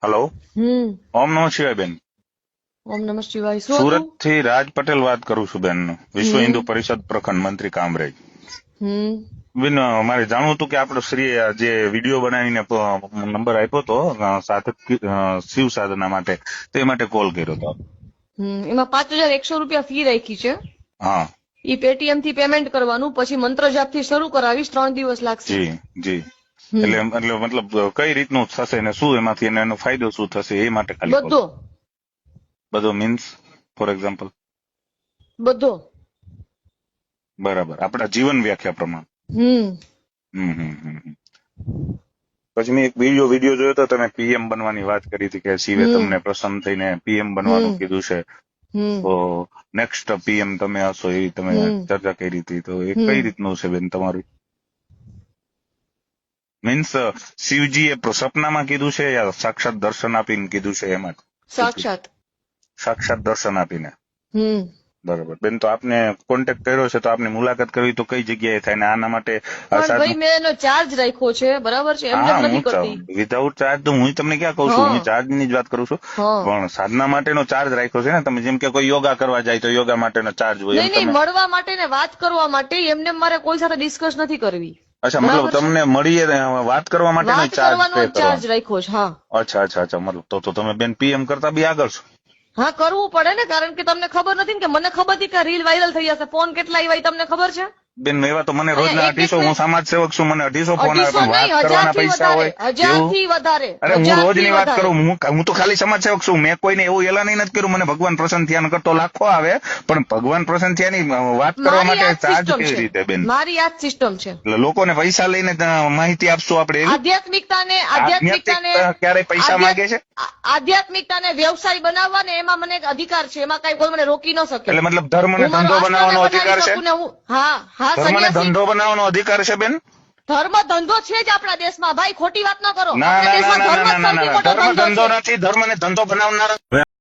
Hello, ઓમ નમઃ શિવાય બેન. ઓમ નમઃ શિવાય. શું સુરત હતું? થી રાજ પટેલ વાત કરું છું બેન, વિશ્વ હિન્દુ પરિષદ પ્રખંડ મંત્રી કામરેજ. બેન, મારે જાણવું હતું કે આપણો શ્રી જે વિડીયો બનાવીને નંબર આપ્યો હતો સાધક શિવ સાધના માટે, તે માટે કોલ કર્યો હતો. એમાં 5,100 રૂપિયા ફી રાખી છે. હા ઈ પેટીએમ થી પેમેન્ટ કરવાનું, પછી મંત્ર જાપ થી શરૂ કરાવીશ, 3 દિવસ લાગશે. જી જી. એટલે મતલબ કઈ રીતનું થશે ને શું એમાંથી એનો ફાયદો શું થશે એ માટે ખાલી call. બધો બધો મીન્સ ફોર એક્ઝામ્પલ? બધો. બરાબર, આપણા જીવન વ્યાખ્યા પ્રમાણે. પછી મેં એક વિડીયો જોયો તો, તમે પીએમ બનવાની વાત કરી હતી કે શિવે તમને પ્રસન્ન થઈને પીએમ બનવાનું કીધું છે, તો નેક્સ્ટ પીએમ તમે હશો એવી તમે ચર્ચા કરી હતી, તો એ કઈ રીતનું છે બેન તમારું? મીન્સ શિવજીએ સપનામાં કીધું છે યા સાક્ષાત દર્શન આપીને કીધું છે? એમાં સાક્ષાત દર્શન આપીને. બરાબર બેન, તો આપને કોન્ટેક્ટ કર્યો છે, તો આપને મુલાકાત કરવી તો કઈ જગ્યાએ થાય ને આના માટે? ભાઈ મેં એનો ચાર્જ રાખ્યો છે, બરાબર છે, એમ નથી કરતી. વિધાઉટ ચાર્જ તો હું તમને ક્યાં કહું છું, હું ચાર્જ ની જ વાત કરું છું, પણ સાધના માટેનો ચાર્જ રાખ્યો છે ને તમે? જેમ કે કોઈ યોગા કરવા જાય તો યોગા માટેનો ચાર્જ હોય. નહીં, મળવા માટે ને વાત કરવા માટે, એમને મારે કોઈ સાથે ડિસ્કસ નથી કરવી. અચ્છા, મતલબ તમને મળીએ વાત કરવા માટેનો ચાર્જ રાખ્યો છે. હા, અચ્છા અચ્છા અચ્છા. મતલબ તો તમે બેન પીએમ કરતા બી આગળ છો? હા, કરવું પડે ને, કારણ કે તમને ખબર નથી ને કે મને ખબર હતી કે રીલ વાયરલ થઈ જશે. ફોન કેટલા આવ્યા તમને ખબર છે બેન? એવા તો મને રોજના 250, હું સમાજ સેવક છું, મને 250 ફોન આવે, પણ વાત કરવાના પૈસા હોય 1000 થી વધારે. અરે હું રોજની વાત કરું, હું તો ખાલી સમાજ સેવક છું, મેં કોઈને એવું એલાન નથી કર્યું મને ભગવાન પ્રસન્ન થયા કરતો લાખો આવે, પણ ભગવાન પ્રસન્ન થયાની વાત કરવા માટે ચાર્જ કેવી રીતે બેન? મારી આ સિસ્ટમ છે. એટલે લોકોને પૈસા લઈને માહિતી આપશું આપણે? આધ્યાત્મિકતાને ક્યારે પૈસા માંગે છે? આધ્યાત્મિકતાને વ્યવસાય બનાવવા ને એમાં મને અધિકાર છે, એમાં કઈ કોઈ મને રોકી ન શકે. એટલે મતલબ ધર્મને ધંધો બનાવવાનો અધિકાર છે? ધર્મને ધંધો બનાવવાનો અધિકાર છે બેન? ધર્મ ધંધો છે જ આપણા દેશમાં ભાઈ, ખોટી વાત ન કરો. ના, ધર્મ ધંધો નથી, ધર્મને ધંધો બનાવનાર